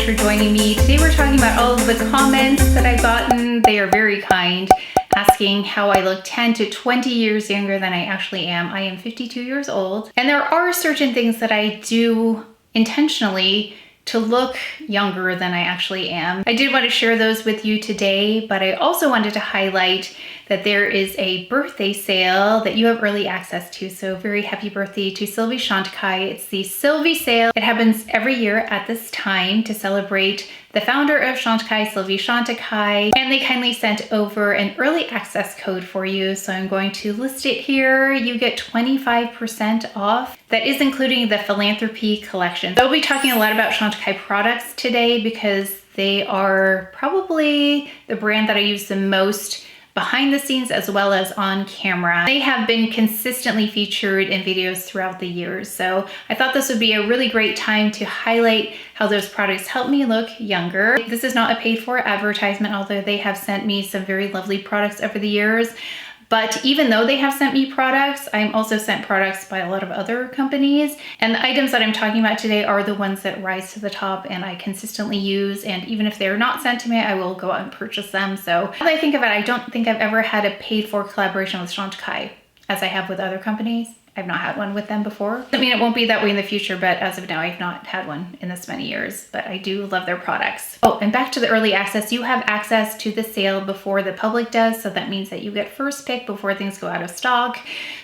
for joining me. Today we're talking about all of the comments that I've gotten. They are very kind, asking how I look 10 to 20 years younger than I actually am. I am 52 years old, and there are certain things that I do intentionally to look younger than I actually am. I did want to share those with you today, but I also wanted to highlight that there is a birthday sale that you have early access to. So very happy birthday to Sylvie Chantecaille. It's the Sylvie sale. It happens every year at this time to celebrate the founder of Chantcaille, Sylvie Chantecaille, and they kindly sent over an early access code for you. So I'm going to list it here. You get 25% off. That is including the philanthropy collection. So we'll be talking a lot about Chantecaille products today because they are probably the brand that I use the most behind the scenes as well as on camera. They have been consistently featured in videos throughout the years. So I thought this would be a really great time to highlight how those products help me look younger. This is not a paid for advertisement, although they have sent me some very lovely products over the years. But even though they have sent me products, I'm also sent products by a lot of other companies. And the items that I'm talking about today are the ones that rise to the top and I consistently use. And even if they're not sent to me, I will go out and purchase them. So now that I think of it, I don't think I've ever had a paid for collaboration with Chantecaille as I have with other companies. I've not had one with them before. I mean, it won't be that way in the future, but as of now, I've not had one in this many years, but I do love their products. Oh, and back to the early access, you have access to the sale before the public does. So that means that you get first pick before things go out of stock.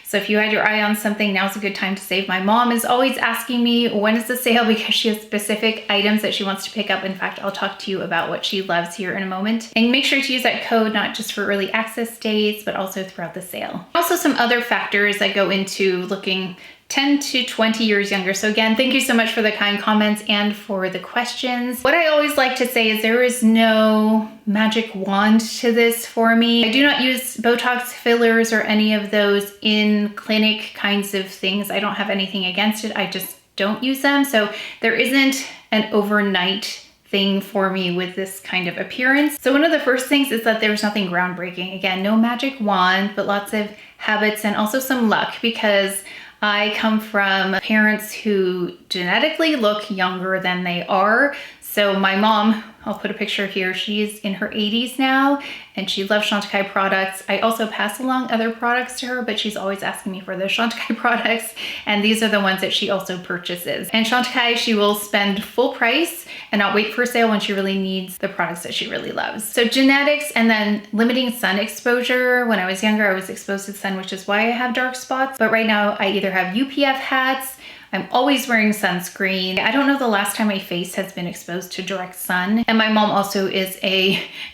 So if you had your eye on something, now's a good time to save. My mom is always asking me, when is the sale? Because she has specific items that she wants to pick up. In fact, I'll talk to you about what she loves here in a moment. And make sure to use that code, not just for early access days, but also throughout the sale. Also some other factors that go into looking 10 to 20 years younger. So again, thank you so much for the kind comments and for the questions. What I always like to say is there is no magic wand to this for me. I do not use Botox fillers or any of those in clinic kinds of things. I don't have anything against it. I just don't use them. So there isn't an overnight thing for me with this kind of appearance. So one of the first things is that there's nothing groundbreaking. Again, no magic wand, but lots of habits and also some luck, because I come from parents who genetically look younger than they are. So my mom, I'll put a picture here, she's in her 80s now and she loves Chantecaille products. I also pass along other products to her, but she's always asking me for those Chantecaille products. And these are the ones that she also purchases. And Chantecaille, she will spend full price and not wait for a sale when she really needs the products that she really loves. So genetics and then limiting sun exposure. When I was younger, I was exposed to the sun, which is why I have dark spots. But right now I either have UPF hats, I'm always wearing sunscreen. I don't know the last time my face has been exposed to direct sun. And my mom also is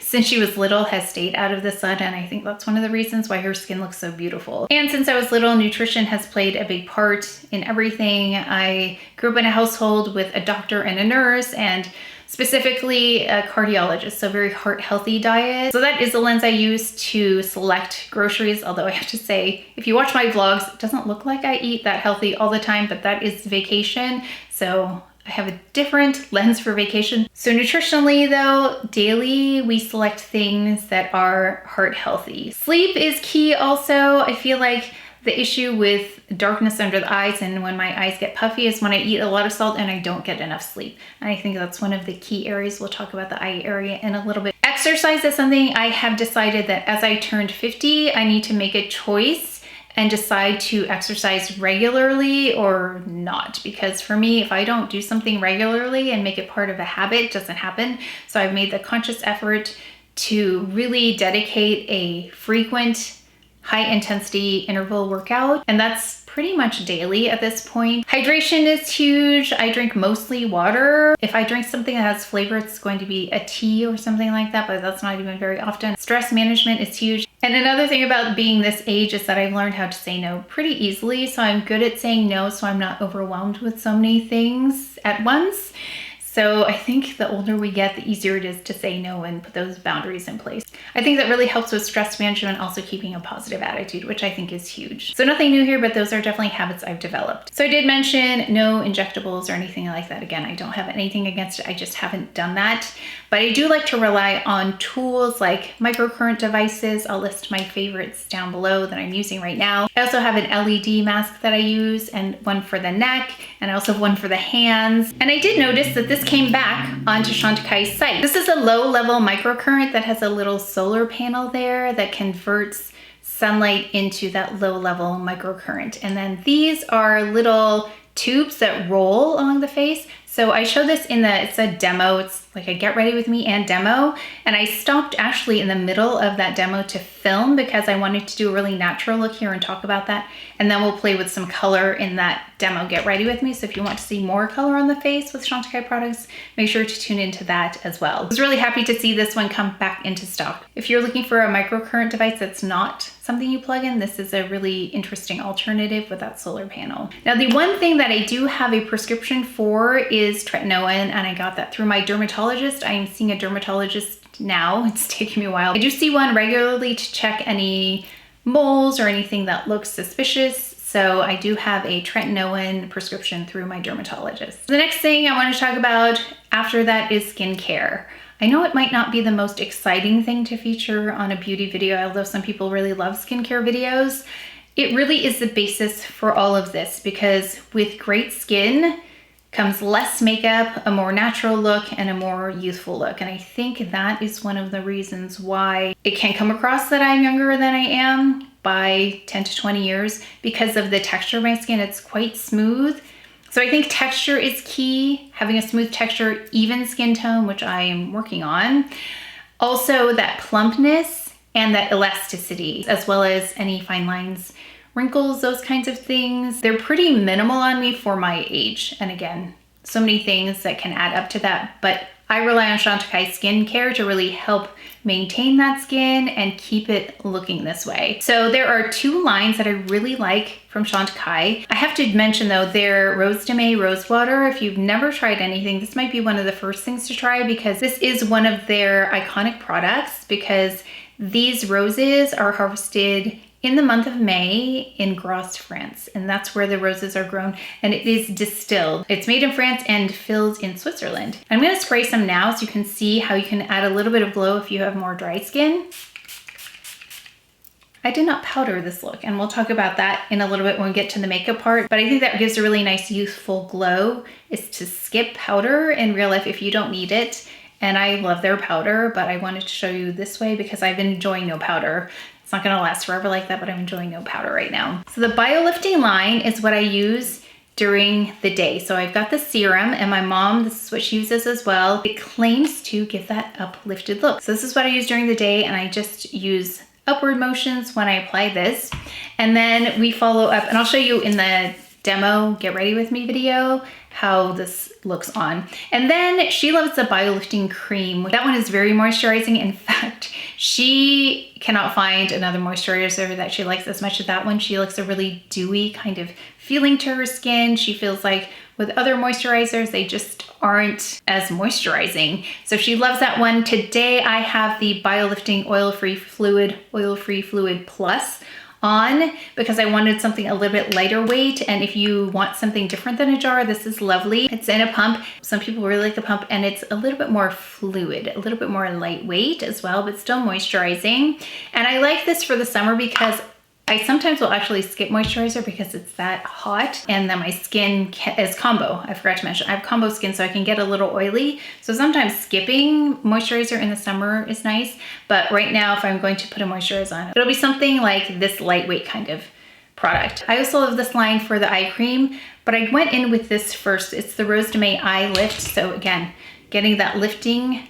since she was little, has stayed out of the sun. And I think that's one of the reasons why her skin looks so beautiful. And since I was little, nutrition has played a big part in everything. I grew up in a household with a doctor and a nurse, and specifically a cardiologist, so very heart healthy diet. So that is the lens I use to select groceries. Although I have to say, if you watch my vlogs, it doesn't look like I eat that healthy all the time, but that is vacation. So I have a different lens for vacation. So nutritionally though, daily we select things that are heart healthy. Sleep is key also. I feel like the issue with darkness under the eyes and when my eyes get puffy is when I eat a lot of salt and I don't get enough sleep. And I think that's one of the key areas. We'll talk about the eye area in a little bit. Exercise is something I have decided that as I turned 50, I need to make a choice and decide to exercise regularly or not. Because for me, if I don't do something regularly and make it part of a habit, it doesn't happen. So I've made the conscious effort to really dedicate a frequent high intensity interval workout, and that's pretty much daily at this point. Hydration is huge. I drink mostly water. If I drink something that has flavor, it's going to be a tea or something like that, but that's not even very often. Stress management is huge. And another thing about being this age is that I've learned how to say no pretty easily. So I'm good at saying no, so I'm not overwhelmed with so many things at once. So I think the older we get, the easier it is to say no and put those boundaries in place. I think that really helps with stress management, also keeping a positive attitude, which I think is huge. So nothing new here, but those are definitely habits I've developed. So I did mention no injectables or anything like that. Again, I don't have anything against it. I just haven't done that. But I do like to rely on tools like microcurrent devices. I'll list my favorites down below that I'm using right now. I also have an LED mask that I use, and one for the neck, and I also have one for the hands. And I did notice that this came back onto Chantecaille's site. This is a low-level microcurrent that has a little solar panel there that converts sunlight into that low-level microcurrent. And then these are little tubes that roll along the face. So I show this it's a demo. It's like a get ready with me and demo. And I stopped actually in the middle of that demo to film because I wanted to do a really natural look here and talk about that. And then we'll play with some color in that demo get ready with me. So if you want to see more color on the face with Chantecaille products, make sure to tune into that as well. I was really happy to see this one come back into stock. If you're looking for a microcurrent device that's not something you plug in, this is a really interesting alternative with that solar panel. Now, the one thing that I do have a prescription for is tretinoin, and I got that through my dermatologist. I am seeing a dermatologist now. It's taking me a while. I do see one regularly to check any moles or anything that looks suspicious. So I do have a tretinoin prescription through my dermatologist. The next thing I want to talk about after that is skincare. I know it might not be the most exciting thing to feature on a beauty video, although some people really love skincare videos. It really is the basis for all of this because with great skin comes less makeup, a more natural look, and a more youthful look. And I think that is one of the reasons why it can come across that I'm younger than I am by 10 to 20 years because of the texture of my skin. It's quite smooth. So I think texture is key, having a smooth texture, even skin tone, which I am working on. Also that plumpness and that elasticity, as well as any fine lines, wrinkles, those kinds of things. They're pretty minimal on me for my age. And again, so many things that can add up to that, but I rely on Chantecaille skincare to really help maintain that skin and keep it looking this way. So there are two lines that I really like from Chantecaille. I have to mention though, their Rose de Mai Rosewater. If you've never tried anything, this might be one of the first things to try because this is one of their iconic products because these roses are harvested in the month of May in Grasse, France, and that's where the roses are grown, and it is distilled. It's made in France and filled in Switzerland. I'm gonna spray some now so you can see how you can add a little bit of glow if you have more dry skin. I did not powder this look, and we'll talk about that in a little bit when we get to the makeup part, but I think that gives a really nice youthful glow, is to skip powder in real life if you don't need it. And I love their powder, but I wanted to show you this way because I've been enjoying no powder. It's not gonna last forever like that, but I'm enjoying no powder right now. So the BioLifting line is what I use during the day. So I've got the serum, and my mom, this is what she uses as well. It claims to give that uplifted look. So this is what I use during the day, and I just use upward motions when I apply this. And then we follow up, and I'll show you in the demo get ready with me video how this looks on. And then she loves the BioLifting Cream. That one is very moisturizing. In fact, she cannot find another moisturizer that she likes as much as that one. She likes a really dewy kind of feeling to her skin. She feels like with other moisturizers, they just aren't as moisturizing. So she loves that one. Today I have the BioLifting Oil-Free Fluid Plus on because I wanted something a little bit lighter weight, and if you want something different than a jar, this is lovely. It's in a pump. Some people really like the pump, and it's a little bit more fluid, a little bit more lightweight as well, but still moisturizing. And I like this for the summer because I sometimes will actually skip moisturizer because it's that hot, and then my skin is combo. I forgot to mention, I have combo skin, so I can get a little oily. So sometimes skipping moisturizer in the summer is nice, but right now if I'm going to put a moisturizer on, it'll be something like this lightweight kind of product. I also love this line for the eye cream, but I went in with this first. It's the Rose de Mai Eye Lift. So again, getting that lifting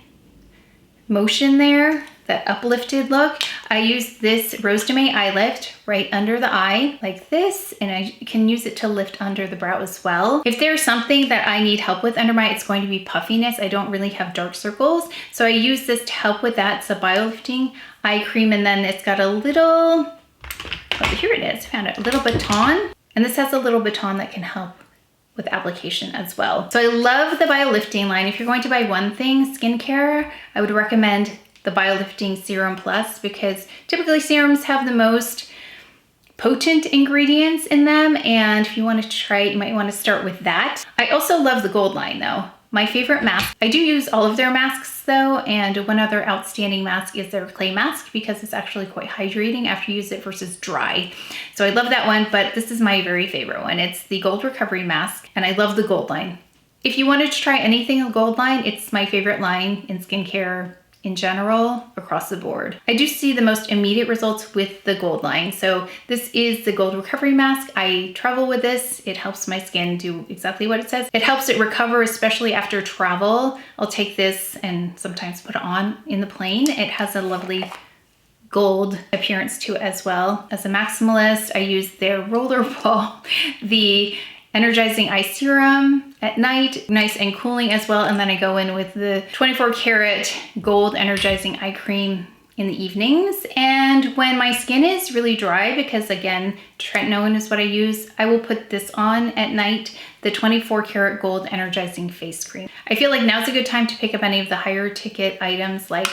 motion there, that uplifted look. I use this Rose de Mai Eye Lift right under the eye like this, and I can use it to lift under the brow as well. If there's something that I need help with under my, it's going to be puffiness. I don't really have dark circles, so I use this to help with that. It's a BioLifting eye cream, and then it's got a little, oh, here it is, found it, a little baton, and this has a little baton that can help with application as well. So I love the BioLifting line. If you're going to buy one thing, skincare, I would recommend the BioLifting Serum Plus because typically serums have the most potent ingredients in them, and if you want to try it, you might want to start with that. I also love the gold line though. My favorite mask. I do use all of their masks though, and one other outstanding mask is their clay mask because it's actually quite hydrating after you use it versus dry. So I love that one, but this is my very favorite one. It's the Gold Recovery Mask, and I love the gold line. If you wanted to try anything in the gold line, it's my favorite line in skincare in general, across the board. I do see the most immediate results with the gold line. So this is the gold recovery mask. I travel with this. It helps my skin do exactly what it says. It helps it recover, especially after travel. I'll take this and sometimes put it on in the plane. It has a lovely gold appearance to it as well. As a maximalist, I use their roller ball, the Energizing Eye Serum at night, nice and cooling as well. And then I go in with the 24 karat gold Energizing Eye Cream in the evenings. And when my skin is really dry, because again, tretinoin is what I use, I will put this on at night, the 24 karat gold Energizing Face Cream. I feel like now's a good time to pick up any of the higher ticket items like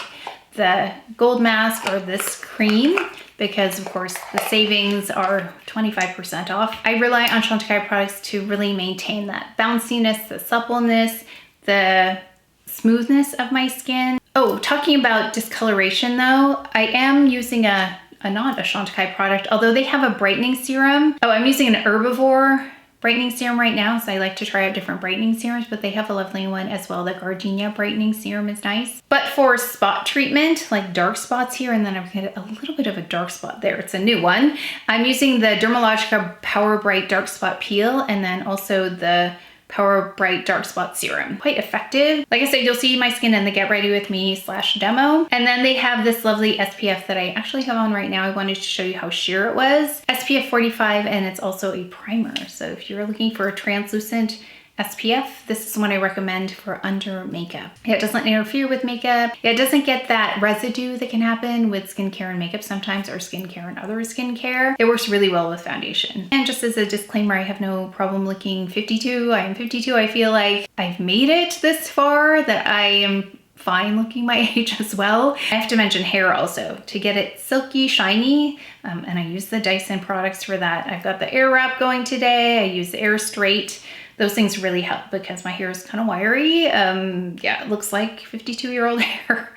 the gold mask or this cream, because of course the savings are 25% off. I rely on Chantecaille products to really maintain that bounciness, the suppleness, the smoothness of my skin. Oh, talking about discoloration though, I am using not a Chantecaille product, although they have a brightening serum. Oh, I'm using an herbivore brightening serum right now, so I like to try out different brightening serums, but they have a lovely one as well. The Gardenia brightening serum is nice. But for spot treatment, like dark spots here, and then I've got a little bit of a dark spot there. It's a new one. I'm using the Dermalogica powerbright dark spot peel, and then also the powerbright dark spot serum. Quite effective. Like I said, you'll see my skin in the Get Ready With Me /demo. And then they have this lovely SPF that I actually have on right now. I wanted to show you how sheer it was. SPF 45, and it's also a primer. So if you're looking for a translucent SPF, this is one I recommend for under makeup. It doesn't interfere with makeup. It doesn't get that residue that can happen with skincare and makeup sometimes, or skincare and other skincare. It works really well with foundation. And just as a disclaimer, I have no problem looking 52. I am 52. I feel like I've made it this far, that I am fine looking my age as well. I have to mention hair also, to get it silky, shiny, and I use the DYSON products for that. I've got the Airwrap going today. I use the Airstrait. Those things really help because my hair is kind of wiry. Yeah, it looks like 52-year-old hair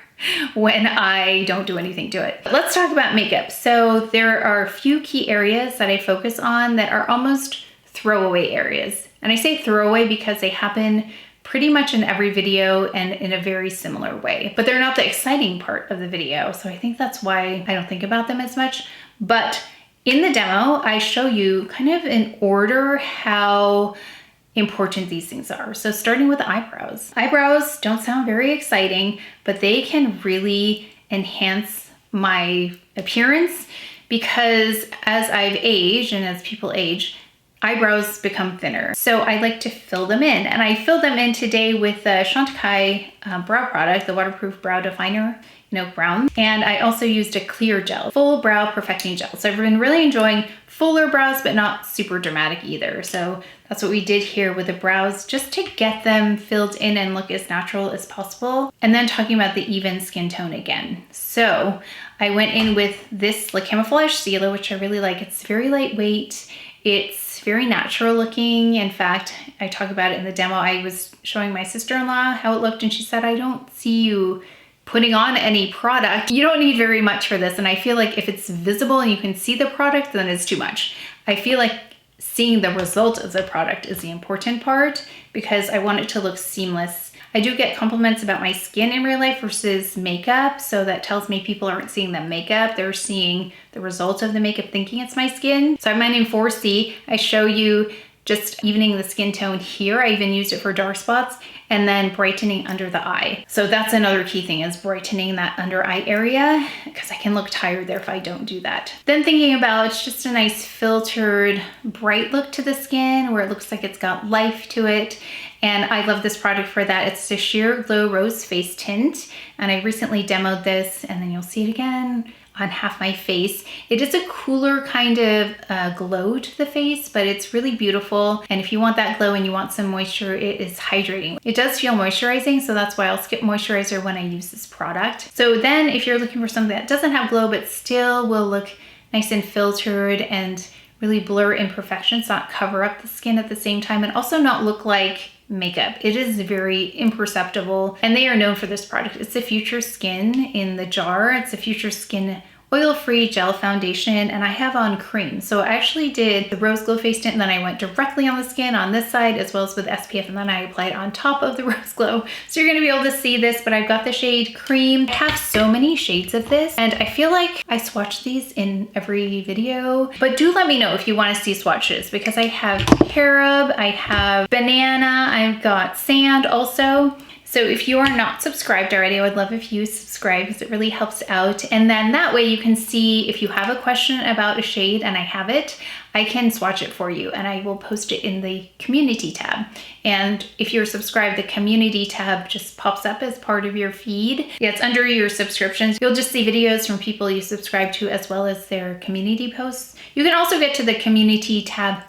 when I don't do anything to it. Let's talk about makeup. So there are a few key areas that I focus on that are almost throwaway areas. And I say throwaway because they happen pretty much in every video and in a very similar way, but they're not the exciting part of the video. So I think that's why I don't think about them as much. But in the demo, I show you kind of in order how important these things are. So starting with the eyebrows. Eyebrows don't sound very exciting, but they can really enhance my appearance because as I've aged and as people age, eyebrows become thinner. So I like to fill them in, and I fill them in today with the Chantcaille brow product, the waterproof brow definer, brown. And I also used a clear gel, full brow perfecting gel. So I've been really enjoying fuller brows, but not super dramatic either. So that's what we did here with the brows, just to get them filled in and look as natural as possible. And then talking about the even skin tone again. So I went in with this Camouflage Stylo, which I really like. It's very lightweight. It's very natural looking. In fact, I talk about it in the demo. I was showing my sister-in-law how it looked, and she said, I don't see you putting on any product. You don't need very much for this. And I feel like if it's visible and you can see the product, then it's too much. I feel like seeing the result of the product is the important part because I want it to look seamless. I do get compliments about my skin in real life versus makeup. So that tells me people aren't seeing the makeup. They're seeing the result of the makeup thinking it's my skin. So I'm in 4C. I show you just evening the skin tone here. I even used it for dark spots, and then brightening under the eye. So that's another key thing, is brightening that under eye area, because I can look tired there if I don't do that. Then thinking about just a nice filtered bright look to the skin where it looks like it's got life to it. And I love this product for that. It's the Sheer Glow Rose Face Tint. And I recently demoed this, and then you'll see it again on half my face. It is a cooler kind of glow to the face, but it's really beautiful. And if you want that glow and you want some moisture, it is hydrating. It does feel moisturizing, so that's why I'll skip moisturizer when I use this product. So then if you're looking for something that doesn't have glow, but still will look nice and filtered and really blur imperfections, not cover up the skin at the same time, and also not look like makeup. It is very imperceptible, and they are known for this product. It's the Future Skin in the jar. It's the Future Skin oil-free gel foundation, and I have on cream. So I actually did the Rose Glow Face Tint, and then I went directly on the skin on this side as well as with SPF, and then I applied on top of the Rose Glow. So you're gonna be able to see this, but I've got the shade Cream. I have so many shades of this, and I feel like I swatch these in every video, but do let me know if you wanna see swatches, because I have carob, I have banana, I've got sand also. So if you are not subscribed already, I would love if you subscribe because it really helps out. And then that way you can see if you have a question about a shade and I have it, I can swatch it for you and I will post it in the community tab. And if you're subscribed, the community tab just pops up as part of your feed. Yeah, it's under your subscriptions. You'll just see videos from people you subscribe to as well as their community posts. You can also get to the community tab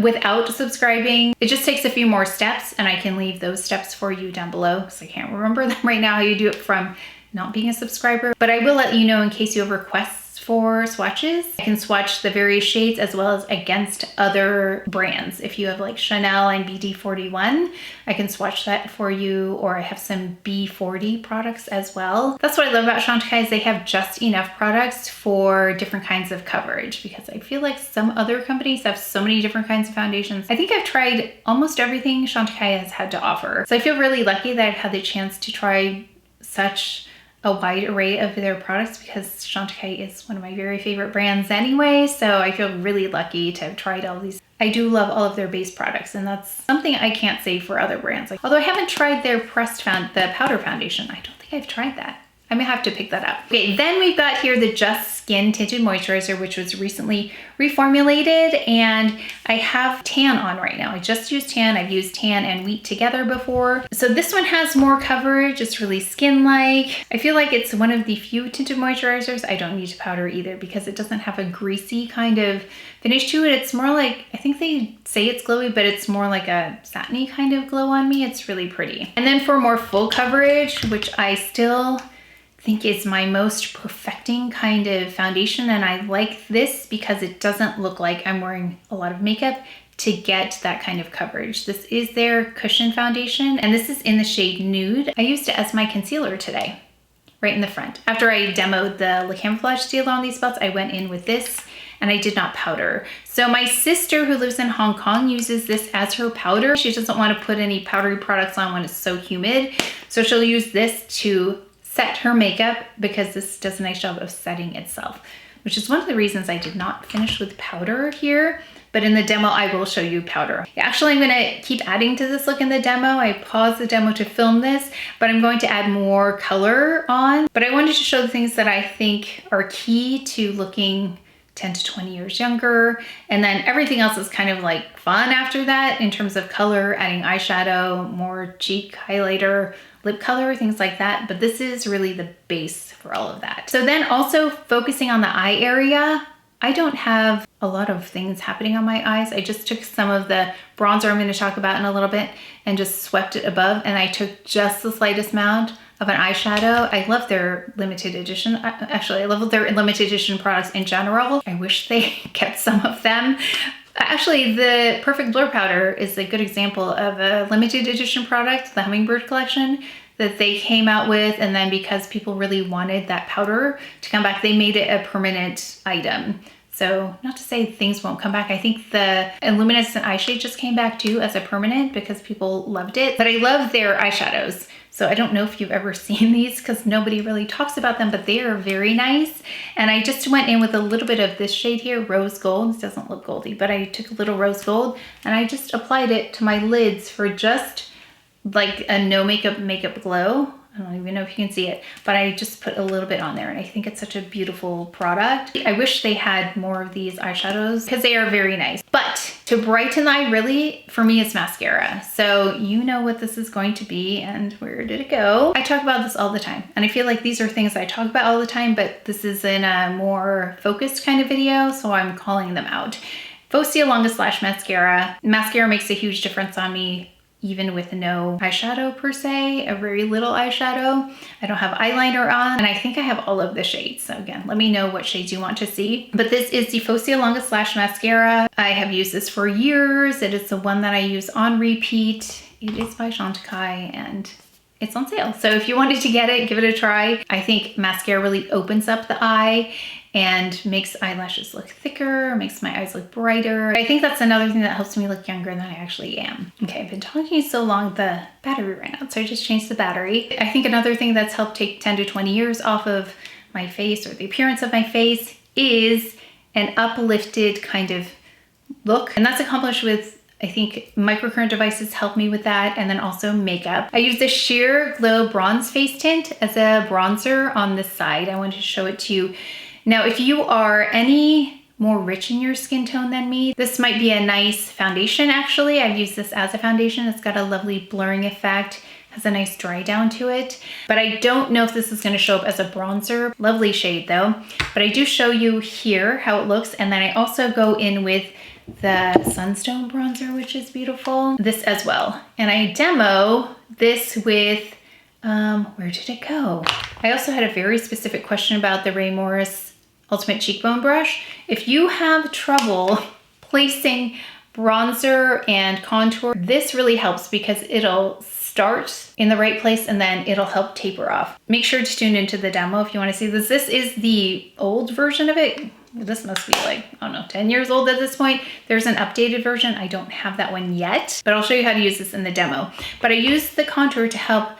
without subscribing. It just takes a few more steps and I can leave those steps for you down below because I can't remember them right now how you do it from not being a subscriber. But I will let you know in case you have requests for swatches. I can swatch the various shades as well as against other brands. If you have like Chanel and BD41, I can swatch that for you, or I have some B40 products as well. That's what I love about Chantecaille is they have just enough products for different kinds of coverage, because I feel like some other companies have so many different kinds of foundations. I think I've tried almost everything Chantecaille has had to offer. So I feel really lucky that I've had the chance to try such a wide array of their products, because Chantecaille is one of my very favorite brands anyway, so I feel really lucky to have tried all these. I do love all of their base products, and that's something I can't say for other brands. Although I haven't tried their the powder foundation. I don't think I've tried that. I may have to pick that up. Okay, then we've got here the Just Skin Tinted Moisturizer, which was recently reformulated, and I have tan on right now. I just used tan. I've used tan and wheat together before. So this one has more coverage. It's really skin-like. I feel like it's one of the few tinted moisturizers I don't need to powder either, because it doesn't have a greasy kind of finish to it. It's more like, I think they say it's glowy, but it's more like a satiny kind of glow on me. It's really pretty. And then for more full coverage, which I still think is my most perfecting kind of foundation, and I like this because it doesn't look like I'm wearing a lot of makeup to get that kind of coverage. This is their Cushion Foundation, and this is in the shade Nude. I used it as my concealer today, right in the front. After I demoed the Camouflage Stylo on these spots, I went in with this, and I did not powder. So my sister who lives in Hong Kong uses this as her powder. She doesn't want to put any powdery products on when it's so humid, so she'll use this to set her makeup, because this does a nice job of setting itself, which is one of the reasons I did not finish with powder here. But in the demo, I will show you powder. Actually, I'm gonna keep adding to this look in the demo. I paused the demo to film this, but I'm going to add more color on. But I wanted to show the things that I think are key to looking 10 to 20 years younger. And then everything else is kind of like fun after that in terms of color, adding eyeshadow, more cheek highlighter, lip color, things like that. But this is really the base for all of that. So then also focusing on the eye area, I don't have a lot of things happening on my eyes. I just took some of the bronzer I'm going to talk about in a little bit and just swept it above, and I took just the slightest amount of an eyeshadow. I love their limited edition. Actually, I love their limited edition products in general. I wish they kept some of them. Actually, the Perfect Blur Powder is a good example of a limited edition product, the Hummingbird collection that they came out with, and then because people really wanted that powder to come back, they made it a permanent item. So not to say things won't come back. I think the Luminescent Eye Shade just came back too as a permanent because people loved it. But I love their eyeshadows. So I don't know if you've ever seen these because nobody really talks about them, but they are very nice. And I just went in with a little bit of this shade here, Rose Gold. This doesn't look goldy, but I took a little Rose Gold and I just applied it to my lids for just like a no makeup glow. I don't even know if you can see it, but I just put a little bit on there, and I think it's such a beautiful product. I wish they had more of these eyeshadows because they are very nice. But to brighten the eye, really, for me, it's mascara. So you know what this is going to be, and where did it go? I talk about this all the time, and I feel like these are things I talk about all the time, but this is in a more focused kind of video, so I'm calling them out. Fossia Longest Lash Mascara. Mascara makes a huge difference on me, even with no eyeshadow per se, a very little eyeshadow. I don't have eyeliner on, and I think I have all of the shades. So again, let me know what shades you want to see. But this is the Fossia Longest Lash Mascara. I have used this for years. It is the one that I use on repeat. It is by Chantecaille, and it's on sale. So if you wanted to get it, give it a try. I think mascara really opens up the eye and makes eyelashes look thicker, makes my eyes look brighter. I think that's another thing that helps me look younger than I actually am. Okay, I've been talking so long, the battery ran out, so I just changed the battery. I think another thing that's helped take 10 to 20 years off of my face or the appearance of my face is an uplifted kind of look. And that's accomplished with, I think, microcurrent devices help me with that, and then also makeup. I use the Sheer Glow Bronze Face Tint as a bronzer on this side. I wanted to show it to you. Now, if you are any more rich in your skin tone than me, this might be a nice foundation actually. I've used this as a foundation. It's got a lovely blurring effect, has a nice dry down to it, but I don't know if this is gonna show up as a bronzer. Lovely shade though, but I do show you here how it looks, and then I also go in with the Sunstone bronzer, which is beautiful, this as well. And I demo this with, where did it go? I also had a very specific question about the Ray Morris Ultimate Cheekbone Brush. If you have trouble placing bronzer and contour, this really helps because it'll start in the right place and then it'll help taper off. Make sure to tune into the demo if you want to see this. This is the old version of it. This must be like, I don't know, 10 years old at this point. There's an updated version. I don't have that one yet, but I'll show you how to use this in the demo. But I use the contour to help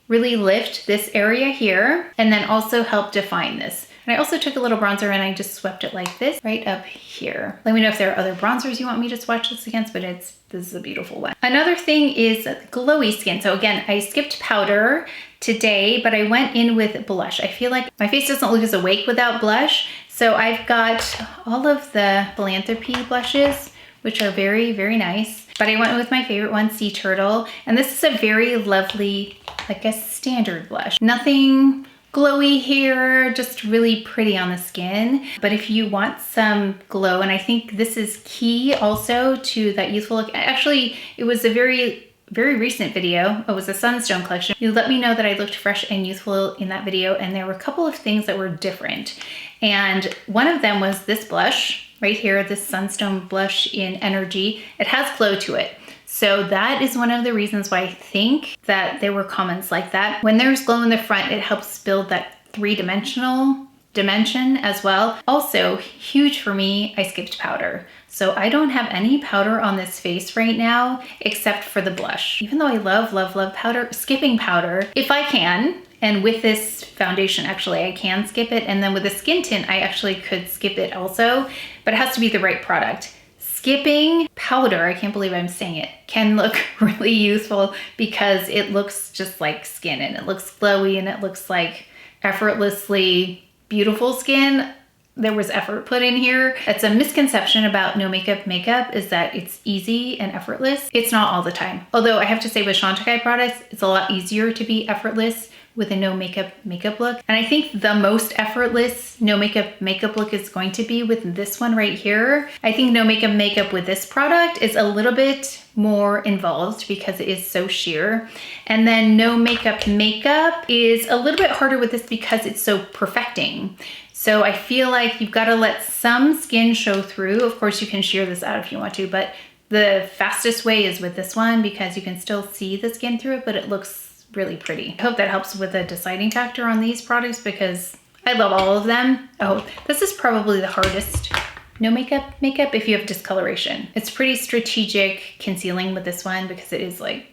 really lift this area here and then also help define this. And I also took a little bronzer and I just swept it like this right up here. Let me know if there are other bronzers you want me to swatch this against, but this is a beautiful one. Another thing is glowy skin. So again, I skipped powder today, but I went in with blush. I feel like my face doesn't look as awake without blush. So I've got all of the Philanthropy blushes, which are very, very nice. But I went with my favorite one, Sea Turtle. And this is a very lovely, like a standard blush. Nothing glowy here, just really pretty on the skin. But if you want some glow, and I think this is key also to that youthful look. Actually, it was a very recent video. It was a Sunstone collection. You let me know that I looked fresh and youthful in that video, and there were a couple of things that were different. And one of them was this blush right here, this Sunstone blush in Energy. It has glow to it. So that is one of the reasons why I think that there were comments like that. When there's glow in the front, it helps build that three-dimensional dimension as well. Also, huge for me, I skipped powder. So I don't have any powder on this face right now, except for the blush. Even though I love, love, love powder, skipping powder, if I can, and with this foundation, actually, I can skip it. And then with the skin tint, I actually could skip it also, but it has to be the right product. Skipping powder, I can't believe I'm saying it, can look really useful because it looks just like skin and it looks glowy and it looks like effortlessly beautiful skin. There was effort put in here. It's a misconception about no makeup makeup is that it's easy and effortless. It's not all the time. Although I have to say with Chantecaille products, it's a lot easier to be effortless with a no makeup makeup look. And I think the most effortless no makeup makeup look is going to be with this one right here. I think no makeup makeup with this product is a little bit more involved because it is so sheer. And then no makeup makeup is a little bit harder with this because it's so perfecting. So I feel like you've got to let some skin show through. Of course, you can sheer this out if you want to, but the fastest way is with this one because you can still see the skin through it, but it looks really pretty. I hope that helps with the deciding factor on these products because I love all of them. Oh, this is probably the hardest no makeup makeup if you have discoloration. It's pretty strategic concealing with this one because it is like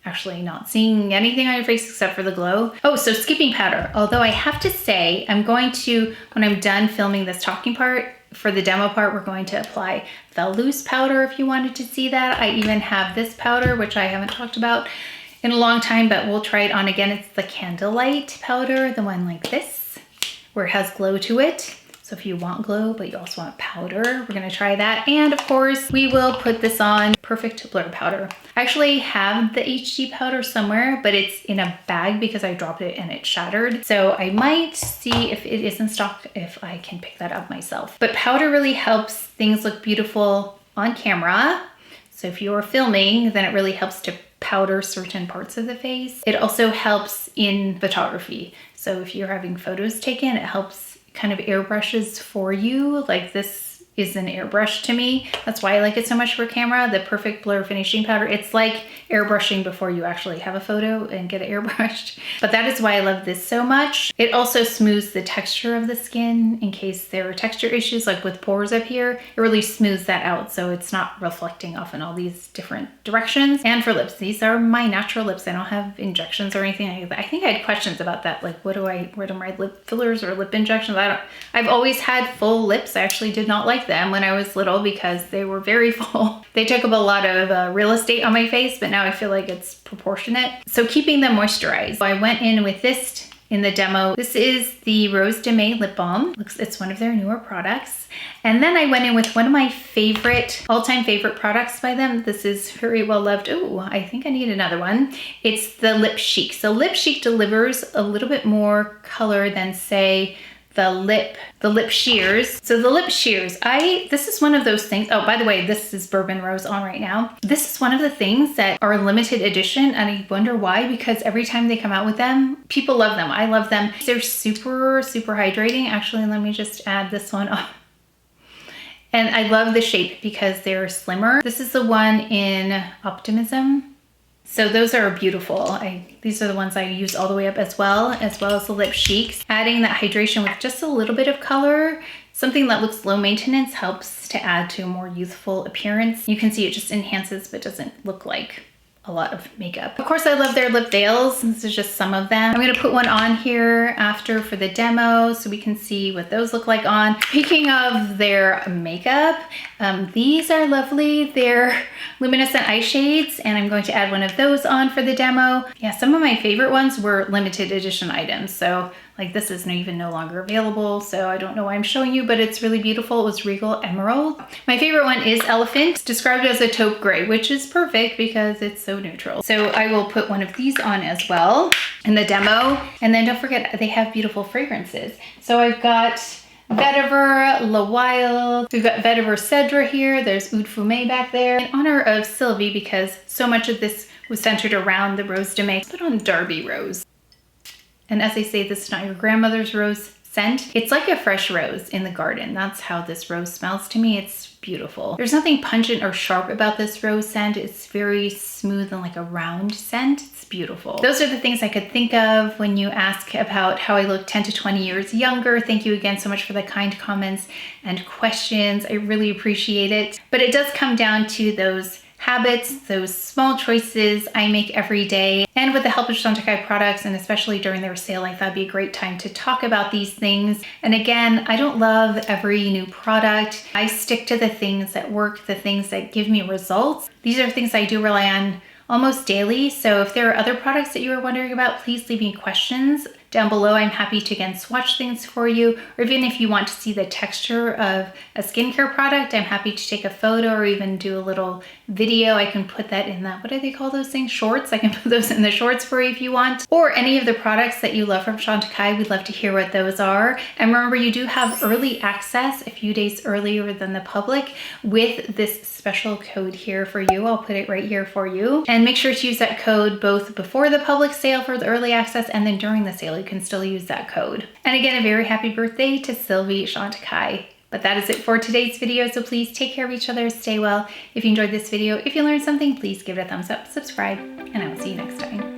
actually not seeing anything on your face except for the glow. Oh, so skipping powder. Although I have to say, I'm going to, when I'm done filming this talking part, for the demo part, we're going to apply the loose powder if you wanted to see that. I even have this powder, which I haven't talked about in a long time, but we'll try it on again. It's the Candlelight powder, the one like this, where it has glow to it. So if you want glow, but you also want powder, we're gonna try that. And of course, we will put this on Perfect Blur Powder. I actually have the HD powder somewhere, but it's in a bag because I dropped it and it shattered. So I might see if it is in stock, if I can pick that up myself. But powder really helps things look beautiful on camera. So if you're filming, then it really helps to powder certain parts of the face. It also helps in photography. So if you're having photos taken, it helps kind of airbrushes for you. Like this is an airbrush to me. That's why I like it so much for camera. The Perfect Blur Finishing Powder. It's like airbrushing before you actually have a photo and get it airbrushed. But that is why I love this so much. It also smooths the texture of the skin in case there are texture issues like with pores up here. It really smooths that out so it's not reflecting off in all these different directions. And for lips, these are my natural lips. I don't have injections or anything like that. I think I had questions about that, like where do my lip fillers or lip injections? I've always had full lips. I actually did not like them when I was little because they were very full. They took up a lot of real estate on my face, but now I feel like it's proportionate. So keeping them moisturized. So I went in with this in the demo. This is the Rose de May lip balm. It's one of their newer products. And then I went in with one of my favorite, all-time favorite products by them. This is very well loved. Oh, I think I need another one. It's the Lip Chic. So Lip Chic delivers a little bit more color than, say, the lip sheers. So the lip sheers, this is one of those things. Oh, by the way, this is Bourbon Rose on right now. This is one of the things that are limited edition, and I wonder why, because every time they come out with them, people love them. I love them. They're super, super hydrating. Actually, let me just add this one up. And I love the shape because they're slimmer. This is the one in Optimism. So those are beautiful. These are the ones I use all the way up as well as the Lip Chics. Adding that hydration with just a little bit of color, something that looks low maintenance, helps to add to a more youthful appearance. You can see it just enhances but doesn't look like a lot of makeup. Of course, I love their lip veils. This is just some of them. I'm gonna put one on here after for the demo so we can see what those look like on. Speaking of their makeup, these are lovely. They're luminescent eye shades, and I'm going to add one of those on for the demo. Yeah, some of my favorite ones were limited edition items. So like this is even no longer available, so I don't know why I'm showing you, but it's really beautiful. It was Regal Emerald. My favorite one is Elephant. It's described as a taupe gray, which is perfect because it's so neutral. So I will put one of these on as well in the demo. And then don't forget, they have beautiful fragrances. So I've got Vetiver, La Wild. We've got Vetiver Cedra here. There's Oud Fumé back there. In honor of Sylvie, because so much of this was centered around the Rose de May, put on Derby Rose. And as I say, this is not your grandmother's rose scent. It's like a fresh rose in the garden. That's how this rose smells to me. It's beautiful. There's nothing pungent or sharp about this rose scent. It's very smooth and like a round scent. It's beautiful. Those are the things I could think of when you ask about how I look 10 to 20 years younger. Thank you again so much for the kind comments and questions. I really appreciate it. But it does come down to those habits, those small choices I make every day. And with the help of Chantecaille products, and especially during their sale, I thought it'd be a great time to talk about these things. And again, I don't love every new product. I stick to the things that work, the things that give me results. These are things I do rely on almost daily. So if there are other products that you are wondering about, please leave me questions down below. I'm happy to again swatch things for you, or even if you want to see the texture of a skincare product, I'm happy to take a photo or even do a little video. I can put that in that, what do they call those things? Shorts. I can put those in the shorts for you if you want. Or any of the products that you love from Chantecaille, we'd love to hear what those are. And remember, you do have early access a few days earlier than the public with this special code here for you. I'll put it right here for you. And make sure to use that code both before the public sale for the early access and then during the sale. You can still use that code. And again, a very happy birthday to Sylvie Chantecaille. But that is it for today's video, so please take care of each other, stay well. If you enjoyed this video, if you learned something, please give it a thumbs up, subscribe, and I will see you next time.